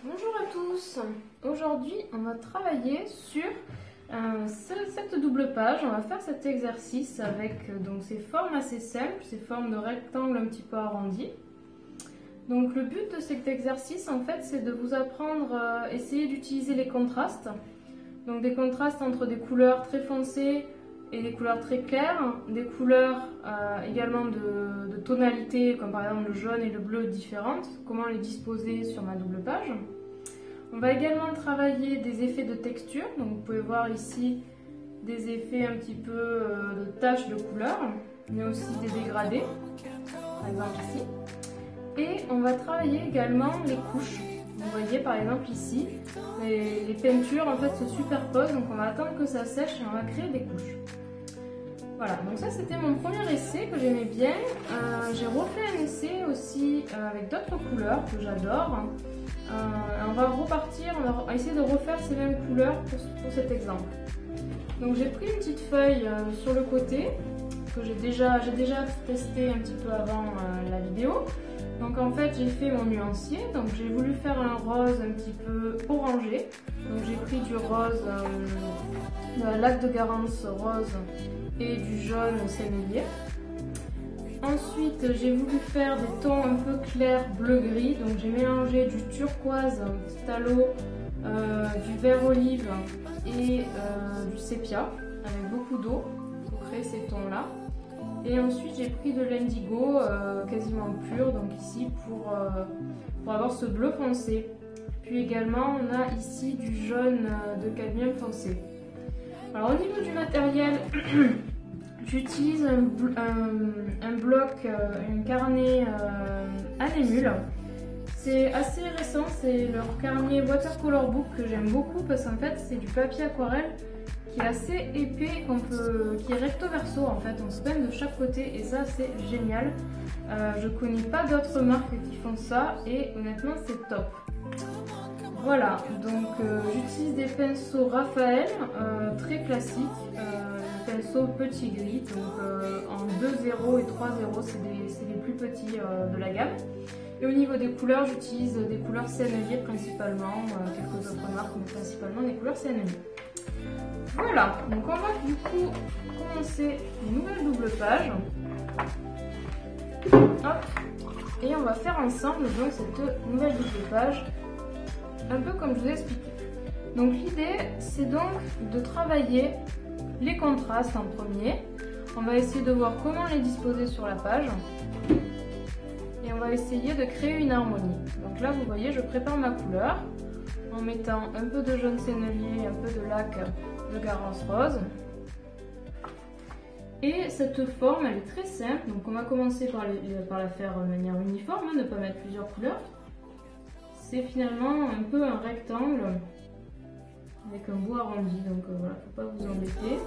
Bonjour à tous, aujourd'hui on va travailler sur cette double page. On va faire cet exercice avec donc ces formes assez simples, ces formes de rectangles un petit peu arrondis. Donc le but de cet exercice en fait c'est de vous apprendre à essayer d'utiliser les contrastes. Donc des contrastes entre des couleurs très foncées et des couleurs très claires, des couleurs également de tonalités comme par exemple le jaune et le bleu différentes, comment les disposer sur ma double page. On va également travailler des effets de texture, donc vous pouvez voir ici des effets un petit peu de taches de couleurs, mais aussi des dégradés, par exemple ici. Et on va travailler également les couches. Vous voyez par exemple ici, les peintures en fait se superposent, donc on va attendre que ça sèche et on va créer des couches. Voilà, donc ça c'était mon premier essai que j'aimais bien. J'ai refait un essai aussi avec d'autres couleurs que j'adore. On va repartir, on va essayer de refaire ces mêmes couleurs pour cet exemple. Donc j'ai pris une petite feuille sur le côté que j'ai déjà testé un petit peu avant la vidéo. Donc en fait j'ai fait mon nuancier, donc j'ai voulu faire un rose un petit peu orangé. Donc j'ai pris du rose, lac de Garance rose et du jaune sénélier. Ensuite j'ai voulu faire des tons un peu clairs bleu-gris, donc j'ai mélangé du turquoise, phthalo, du vert olive et du sépia avec beaucoup d'eau pour créer ces tons là. Et ensuite j'ai pris de l'indigo quasiment pur, donc ici pour avoir ce bleu foncé. Puis également on a ici du jaune de cadmium foncé. Alors au niveau du matériel, j'utilise un bloc, un carnet Anémule. C'est assez récent, c'est leur carnet Watercolor Book que j'aime beaucoup parce qu'en fait c'est du papier aquarelle qui est assez épais, qui est recto verso en fait, on se peint de chaque côté et ça c'est génial. Je connais pas d'autres marques qui font ça et honnêtement c'est top. Voilà, donc j'utilise des pinceaux Raphaël très classiques, des pinceaux petit gris, donc en 2,0 et 3,0 c'est les plus petits de la gamme. Et au niveau des couleurs, j'utilise des couleurs Sennelier principalement, quelques autres marques, mais principalement des couleurs Sennelier. Voilà, donc on va du coup commencer une nouvelle double page. Hop. Et on va faire ensemble donc cette nouvelle double page, un peu comme je vous ai expliqué. Donc l'idée c'est donc de travailler les contrastes en premier. On va essayer de voir comment les disposer sur la page. Et on va essayer de créer une harmonie. Donc là vous voyez je prépare ma couleur en mettant un peu de jaune sénélier, un peu de lac de Garance rose. Et cette forme elle est très simple, donc on va commencer par la faire de manière uniforme, ne pas mettre plusieurs couleurs. C'est finalement un peu un rectangle avec un bout arrondi, donc voilà, faut pas vous embêter.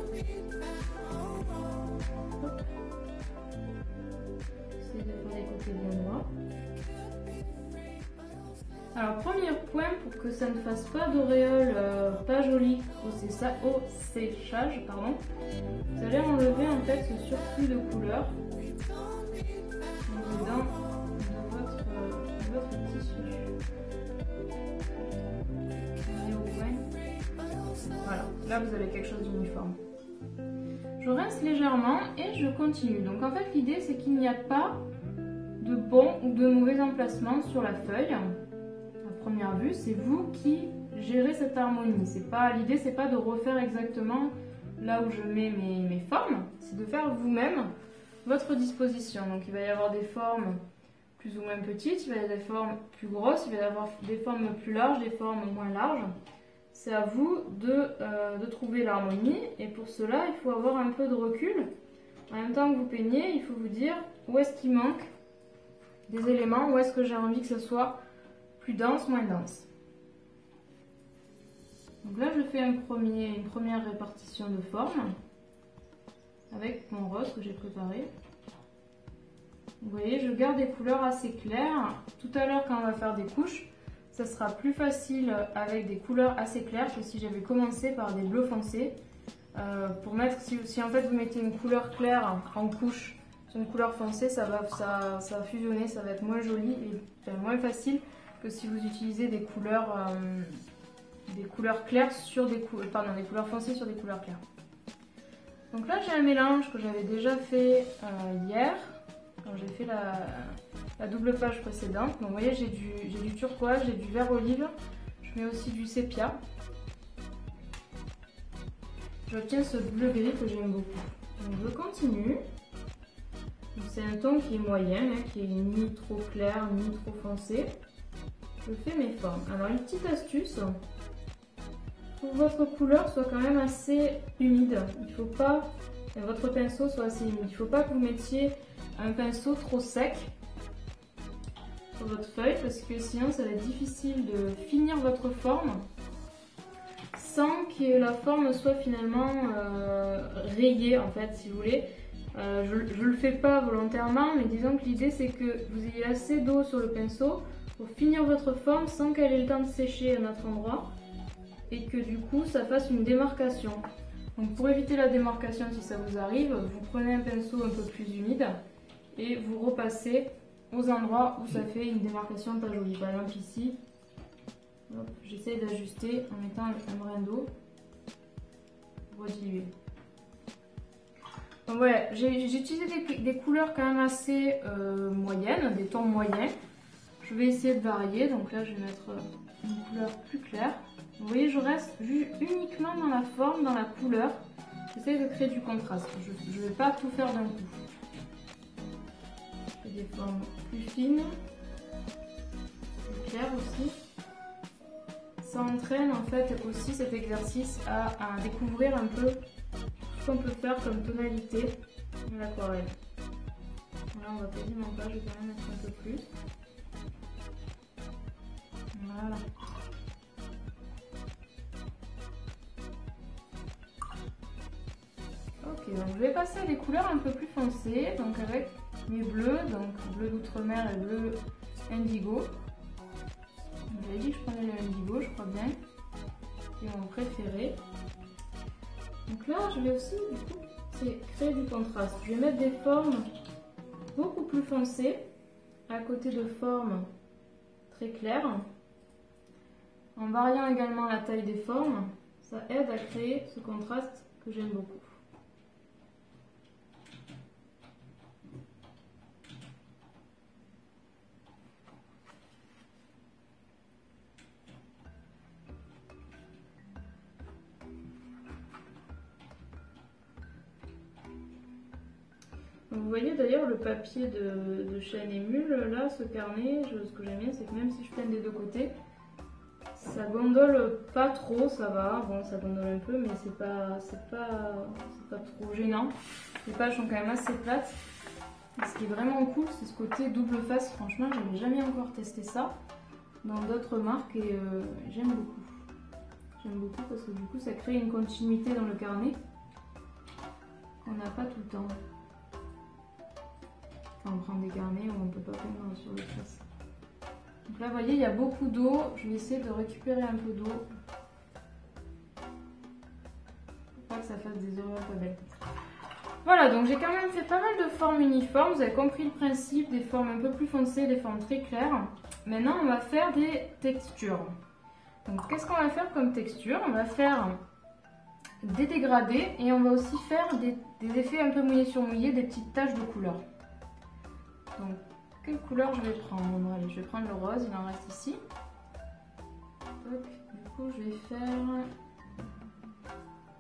Essayez de faire les côtés bien droits. Alors premier point pour que ça ne fasse pas d'auréole pas jolie au séchage, pardon, vous allez enlever en fait ce surplus de couleur dedans de votre tissu. Voilà, là vous avez quelque chose d'uniforme. Je rince légèrement et je continue. Donc en fait l'idée c'est qu'il n'y a pas de bon ou de mauvais emplacement sur la feuille. À première vue, c'est vous qui gérez cette harmonie. L'idée c'est pas de refaire exactement là où je mets mes formes, c'est de faire vous-même votre disposition. Donc il va y avoir des formes plus ou moins petites, il va y avoir des formes plus grosses, il va y avoir des formes plus larges, des formes moins larges. C'est à vous de trouver l'harmonie et pour cela il faut avoir un peu de recul. En même temps que vous peignez, il faut vous dire où est-ce qu'il manque des éléments, où est-ce que j'ai envie que ce soit plus dense, moins dense. Donc là je fais une première répartition de formes avec mon rose que j'ai préparé. Vous voyez, je garde des couleurs assez claires. Tout à l'heure quand on va faire des couches, ça sera plus facile avec des couleurs assez claires que si j'avais commencé par des bleus foncés. Pour mettre, si en fait vous mettez une couleur claire en couche sur une couleur foncée, ça va fusionner, ça va être moins joli et moins facile que si vous utilisez des couleurs claires sur des couleurs foncées sur des couleurs claires. Donc là j'ai un mélange que j'avais déjà fait hier, quand j'ai fait la double page précédente. Donc vous voyez, j'ai du turquoise, j'ai du vert olive, je mets aussi du sépia. J'obtiens ce bleu gris que j'aime beaucoup. Donc je continue. C'est un ton qui est moyen, hein, qui est ni trop clair ni trop foncé. Je fais mes formes. Alors une petite astuce, pour que votre couleur soit quand même assez humide. Il faut pas que votre pinceau soit assez humide. Il ne faut pas que vous mettiez un pinceau trop sec sur votre feuille parce que sinon ça va être difficile de finir votre forme sans que la forme soit finalement rayée en fait, si vous voulez. Je le fais pas volontairement, mais disons que l'idée c'est que vous ayez assez d'eau sur le pinceau pour finir votre forme sans qu'elle ait le temps de sécher à un autre endroit et que du coup ça fasse une démarcation. Donc pour éviter la démarcation si ça vous arrive, vous prenez un pinceau un peu plus humide et vous repassez aux endroits où ça fait une démarcation pas jolie. Par exemple ici, j'essaie d'ajuster en mettant un brin d'eau pour diluer. Donc voilà, j'ai utilisé des couleurs quand même assez moyennes, des tons moyens. Je vais essayer de varier, donc là je vais mettre une couleur plus claire. Vous voyez, je reste uniquement dans la forme, dans la couleur. J'essaie de créer du contraste, je ne vais pas tout faire d'un coup. Je fais des formes plus fines, plus claires aussi. Ça entraîne en fait aussi cet exercice à découvrir un peu ce qu'on peut faire comme tonalité de l'aquarelle. Là on va quasiment pas, je vais quand même mettre un peu plus. Voilà. Ok, donc je vais passer à des couleurs un peu plus foncées, donc avec mes bleus, donc bleu d'outre-mer et bleu indigo. J'avais dit que je prenais le indigo, je crois bien, qui est mon préféré. Donc là, je vais aussi du coup créer du contraste. Je vais mettre des formes beaucoup plus foncées à côté de formes très claires. En variant également la taille des formes, ça aide à créer ce contraste que j'aime beaucoup. Vous voyez d'ailleurs le papier de Chêne et Mule, là, ce carnet, ce que j'aime bien, c'est que même si je peins des deux côtés, ça gondole pas trop, ça va, bon ça gondole un peu, mais c'est pas trop gênant. Les pages sont quand même assez plates. Et ce qui est vraiment cool, c'est ce côté double face, franchement, j'avais jamais encore testé ça dans d'autres marques et j'aime beaucoup. J'aime beaucoup parce que du coup ça crée une continuité dans le carnet qu'on n'a pas tout le temps. On prend des carnets où on ne peut pas peindre sur les traces. Donc là, vous voyez, il y a beaucoup d'eau. Je vais essayer de récupérer un peu d'eau. Pour pas que ça fasse des auréoles pas belles. Voilà, donc j'ai quand même fait pas mal de formes uniformes. Vous avez compris le principe, des formes un peu plus foncées, des formes très claires. Maintenant, on va faire des textures. Donc, qu'est-ce qu'on va faire comme texture? On va faire des dégradés et on va aussi faire des effets un peu mouillé sur mouillé, des petites taches de couleur. Donc, quelle couleur je vais prendre? Bon, allez, je vais prendre le rose, il en reste ici. Donc, du coup, je vais faire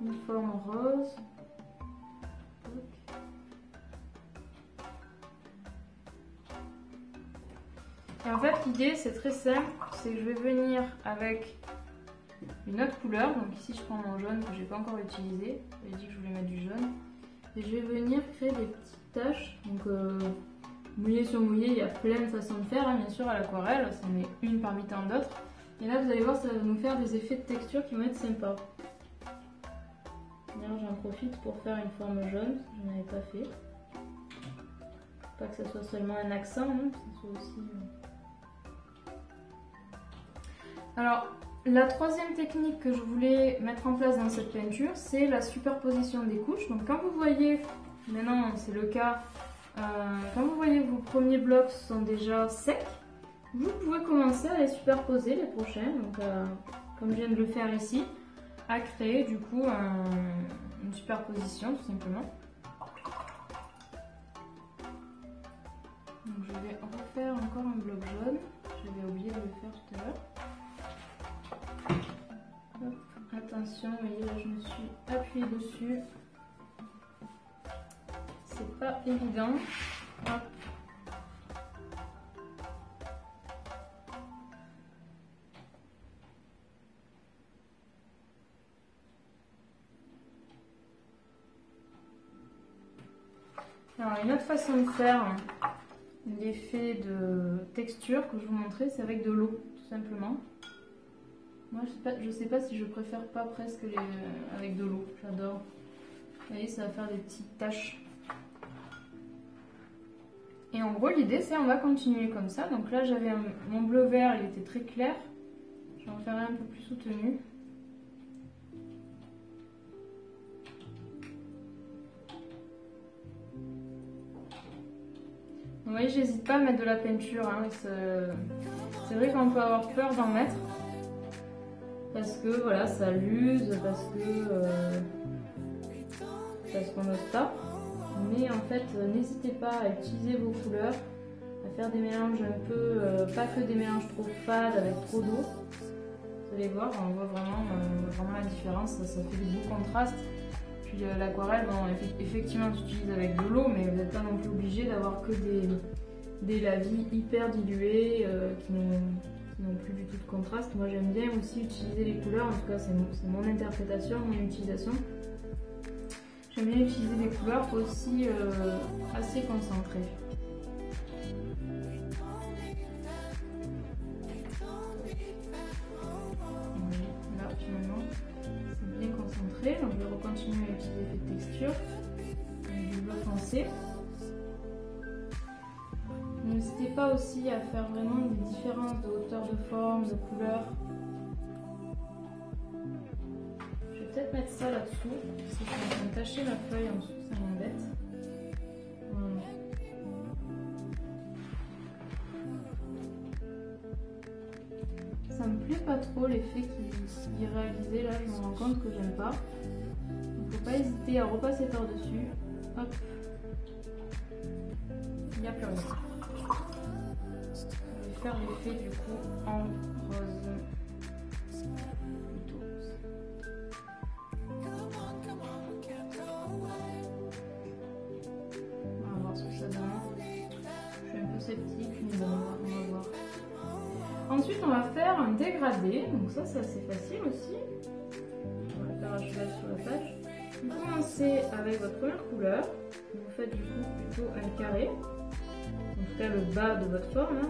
une forme rose. Et en fait, l'idée, c'est très simple, c'est que je vais venir avec une autre couleur. Donc ici, je prends mon jaune que je n'ai pas encore utilisé. J'ai dit que je voulais mettre du jaune. Et je vais venir créer des petites taches. Donc, mouillé sur mouillé, il y a plein de façons de faire, hein, bien sûr, à l'aquarelle, c'en est une parmi tant d'autres. Et là, vous allez voir, ça va nous faire des effets de texture qui vont être sympas. D'ailleurs, j'en profite pour faire une forme jaune, je n'en avais pas fait. Pas que ça soit seulement un accent, hein, que ça soit aussi... Alors, la troisième technique que je voulais mettre en place dans cette peinture, c'est la superposition des couches. Donc, quand vous voyez, maintenant c'est le cas, quand vous voyez que vos premiers blocs sont déjà secs, Vous pouvez commencer à les superposer les prochains, donc comme je viens de le faire ici, à créer du coup une superposition tout simplement. Donc je vais refaire encore un bloc jaune, j'avais oublié de le faire tout à l'heure. Attention, vous voyez là je me suis appuyée dessus, c'est pas évident. Hop. Alors une autre façon de faire l'effet de texture que je vous montrais, c'est avec de l'eau, tout simplement. Moi je sais pas si je préfère pas presque avec de l'eau, j'adore. Vous voyez, ça va faire des petites taches. Et en gros l'idée c'est on va continuer comme ça. Donc là j'avais mon bleu vert, il était très clair. Je vais en faire un peu plus soutenu. Vous voyez, j'hésite pas à mettre de la peinture. Hein, c'est vrai qu'on peut avoir peur d'en mettre. Parce que voilà, ça l'use, parce qu'on n'ose pas. Mais en fait, n'hésitez pas à utiliser vos couleurs, à faire des mélanges un peu, pas que des mélanges trop fades avec trop d'eau. Vous allez voir, on voit vraiment la différence, ça fait des beaux contrastes. Puis l'aquarelle, bon, effectivement, tu utilises avec de l'eau, mais vous n'êtes pas non plus obligé d'avoir que des lavis hyper dilués qui n'ont plus du tout de contraste. Moi, j'aime bien aussi utiliser les couleurs, en tout cas, c'est mon interprétation, mon utilisation. J'aime bien utiliser des couleurs aussi assez concentrées. Là, finalement, c'est bien concentré. Donc, je vais continuer à utiliser l'effet de texture avec du bleu foncé. N'hésitez pas aussi à faire vraiment des différences de hauteur de forme, de couleur. Je vais peut-être mettre ça là-dessous, parce que je suis en train de tacher la feuille en dessous, ça m'embête. Voilà. Ça me plaît pas trop l'effet qui est réalisé, là je me rends compte que j'aime pas. Il ne faut pas hésiter à repasser par-dessus. Hop. Il n'y a plus rien. Je vais faire l'effet du coup en rose. Plutôt. On va voir ce que ça donne. Je suis un peu sceptique, mais bon, on va voir. Ensuite, on va faire un dégradé. Donc ça, c'est assez facile aussi. On va le faire à cheval sur la page. Vous commencez avec votre première couleur. Vous faites du coup plutôt un carré. En tout cas, le bas de votre forme. Hein.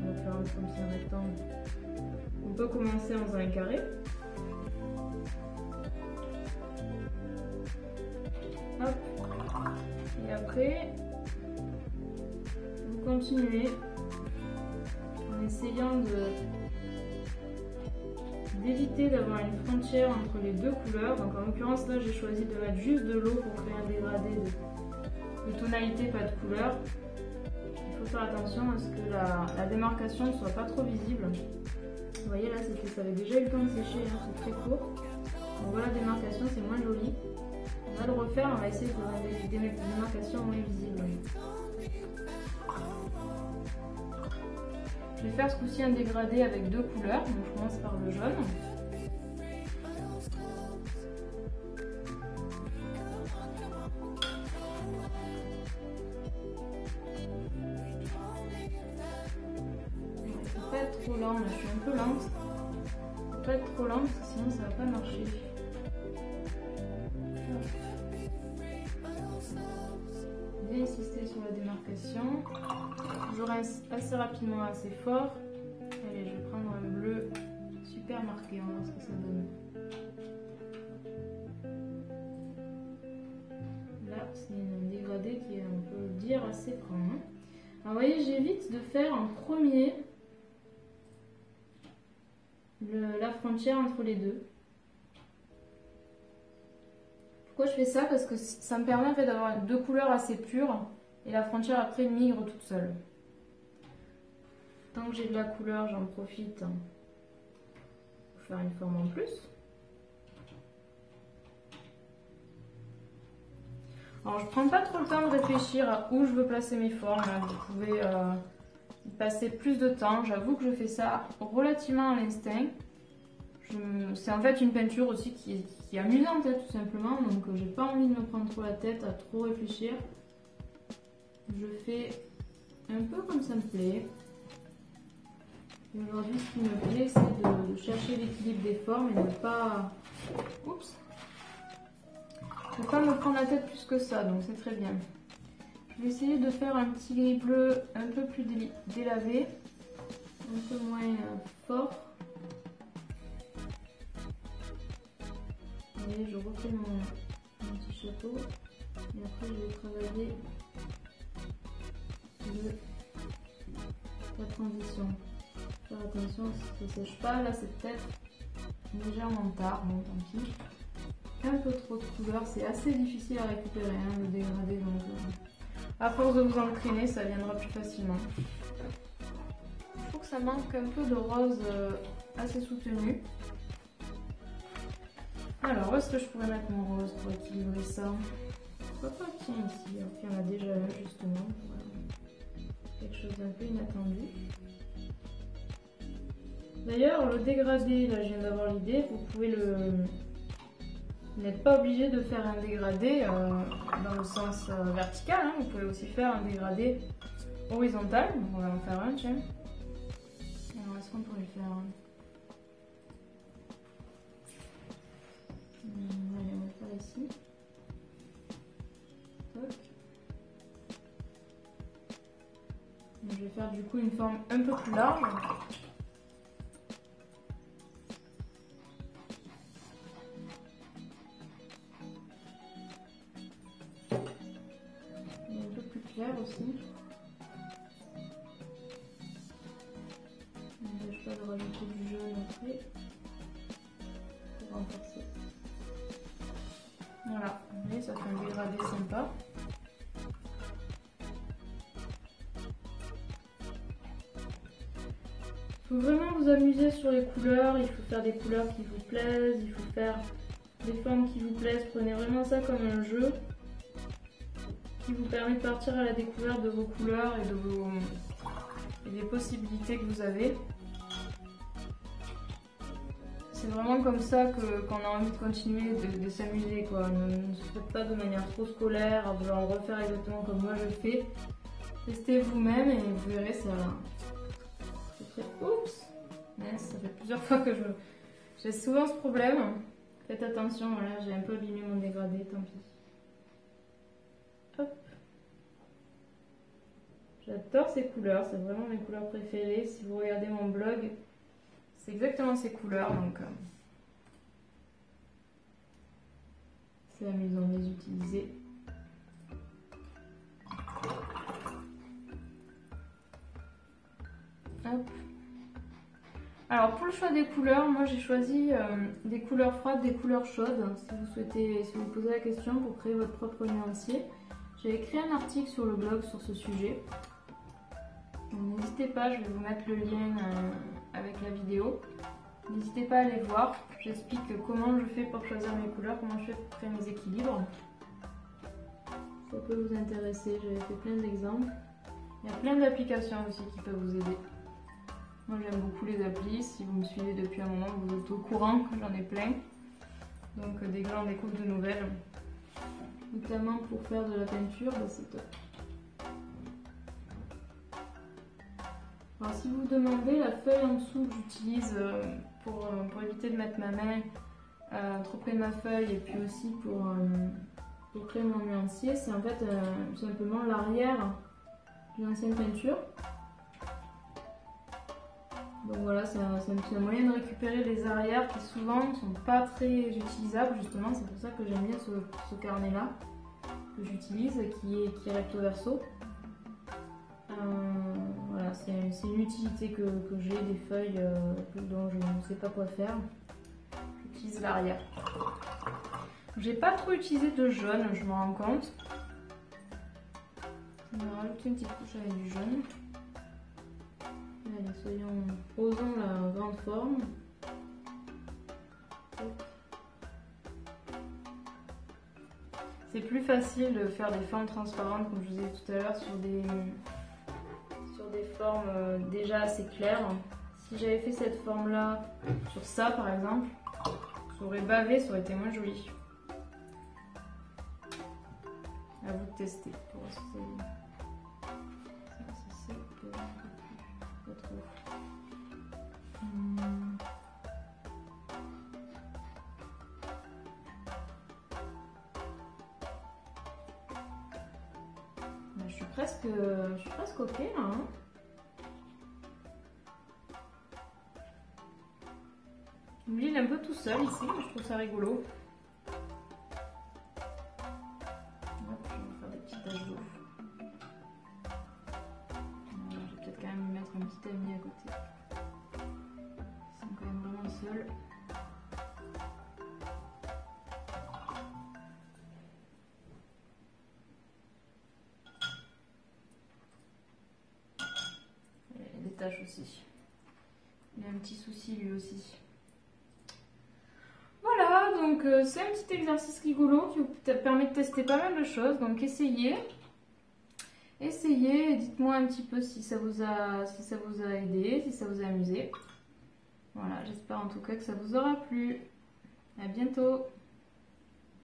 On va faire comme si un rectangle. On peut commencer en faisant un carré. Hop. Et après, vous continuez en essayant d'éviter d'avoir une frontière entre les deux couleurs. Donc en l'occurrence là j'ai choisi de mettre juste de l'eau pour créer un dégradé de tonalité, pas de couleur. Il faut faire attention à ce que la démarcation ne soit pas trop visible. Vous voyez là ça avait déjà eu le temps de sécher, hein, c'est très court. On voit la démarcation, c'est moins joli. On va le refaire, on va essayer de faire des démarcations moins visibles. Je vais faire ce coup-ci un dégradé avec deux couleurs, donc je commence par le jaune. Il ne faut pas être trop lent, là je suis un peu lente. Il ne faut pas être trop lente, sinon ça ne va pas marcher. Bien insister sur la démarcation. Toujours assez rapidement, assez fort. Allez, je vais prendre un bleu super marqué, on va voir ce que ça donne. Là, c'est un dégradé qui est, on peut le dire, assez franc. Alors, vous voyez, j'évite de faire en premier la frontière entre les deux. Pourquoi je fais ça? Parce que ça me permet en fait d'avoir deux couleurs assez pures et la frontière après migre toute seule. Tant que j'ai de la couleur, j'en profite pour faire une forme en plus. Alors je prends pas trop le temps de réfléchir à où je veux placer mes formes, hein. Vous pouvez y passer plus de temps. J'avoue que je fais ça relativement à l'instinct. C'est en fait une peinture aussi qui est amusante, hein, tout simplement, donc j'ai pas envie de me prendre trop la tête à trop réfléchir. Je fais un peu comme ça me plaît. Et aujourd'hui, ce qui me plaît, c'est de chercher l'équilibre des formes et de ne pas... Oups! Je ne vais pas me prendre la tête plus que ça, donc c'est très bien. Je vais essayer de faire un petit gris bleu un peu plus délavé, un peu moins fort. Et je refais mon petit chapeau. Et après, je vais travailler la transition. Faire attention si ça ne sèche pas. Là, c'est peut-être légèrement tard, bon, tant pis. Un peu trop de couleur, c'est assez difficile à récupérer, hein, le dégradé, donc à force de vous entraîner, ça viendra plus facilement. Je trouve que ça manque un peu de rose assez soutenu. Alors, où est-ce que je pourrais mettre mon rose pour équilibrer ça? Pourquoi pas, tiens, ici, alors qu'il y en a déjà un, justement. Voilà. Quelque chose d'un peu inattendu. D'ailleurs, le dégradé, là, je viens d'avoir l'idée, vous pouvez le... Vous n'êtes pas obligé de faire un dégradé dans le sens vertical, hein. Vous pouvez aussi faire un dégradé horizontal. Donc on va en faire un, tiens. Alors est-ce qu'on pourrait le faire un... Allez, on va le faire ici. Hop. Donc, je vais faire du coup une forme un peu plus large. Aussi. N'empêche pas de rajouter du jaune après pour renforcer. Voilà, vous voyez, ça fait un dégradé sympa. Il faut vraiment vous amuser sur les couleurs, il faut faire des couleurs qui vous plaisent, il faut faire des formes qui vous plaisent. Prenez vraiment ça comme un jeu qui vous permet de partir à la découverte de vos couleurs et des possibilités que vous avez. C'est vraiment comme ça qu'on a envie de continuer, de s'amuser, quoi. Ne se faites pas de manière trop scolaire, à vouloir refaire exactement comme moi je fais. Testez vous-même et vous verrez, ça... Oups! Mince, ça fait plusieurs fois que j'ai souvent ce problème. Faites attention, voilà, j'ai un peu abîmé mon dégradé, tant pis. Hop. J'adore ces couleurs, c'est vraiment mes couleurs préférées. Si vous regardez mon blog, c'est exactement ces couleurs, donc c'est amusant de les utiliser. Hop. Alors pour le choix des couleurs, moi j'ai choisi des couleurs froides, des couleurs chaudes. Si vous posez la question pour créer votre propre nuancier, j'ai écrit un article sur le blog sur ce sujet. N'hésitez pas, je vais vous mettre le lien avec la vidéo. N'hésitez pas à aller voir. J'explique comment je fais pour choisir mes couleurs, comment je fais pour créer mes équilibres. Ça peut vous intéresser, j'avais fait plein d'exemples. Il y a plein d'applications aussi qui peuvent vous aider. Moi j'aime beaucoup les applis, si vous me suivez depuis un moment, vous êtes au courant que j'en ai plein. Donc dès que j'en découvre de nouvelles, notamment pour faire de la peinture, bah, c'est top. Alors si vous vous demandez, la feuille en dessous que j'utilise pour éviter de mettre ma main trop près de ma feuille et puis aussi pour créer mon nuancier, c'est en fait tout simplement l'arrière d'une ancienne peinture. Donc voilà, c'est un moyen de récupérer les arrières qui souvent ne sont pas très utilisables justement, c'est pour ça que j'aime bien ce carnet là que j'utilise qui est recto verso. Voilà, c'est une utilité que j'ai des feuilles dont je ne sais pas quoi faire. J'utilise l'arrière. J'ai pas trop utilisé de jaune, je me rends compte. On va rajouter une petite couche avec du jaune. Allez, Posons la grande forme. C'est plus facile de faire des formes transparentes, comme je vous ai dit tout à l'heure, sur des formes déjà assez claires. Si j'avais fait cette forme-là sur ça, par exemple, ça aurait bavé, ça aurait été moins joli. À vous de tester pour voir si c'est pas trop. Je suis presque ok là. Hein. Lui il est un peu tout seul ici, mais je trouve ça rigolo. Hop, je vais faire des petites taches d'eau. Je vais peut-être quand même lui mettre un petit tamis à côté. Ils sont quand même vraiment seuls. Des taches aussi. Il a un petit souci lui aussi. Voilà, donc c'est un petit exercice rigolo qui vous permet de tester pas mal de choses. Donc essayez, et dites-moi un petit peu si ça vous a aidé, si ça vous a amusé. Voilà, j'espère en tout cas que ça vous aura plu. À bientôt.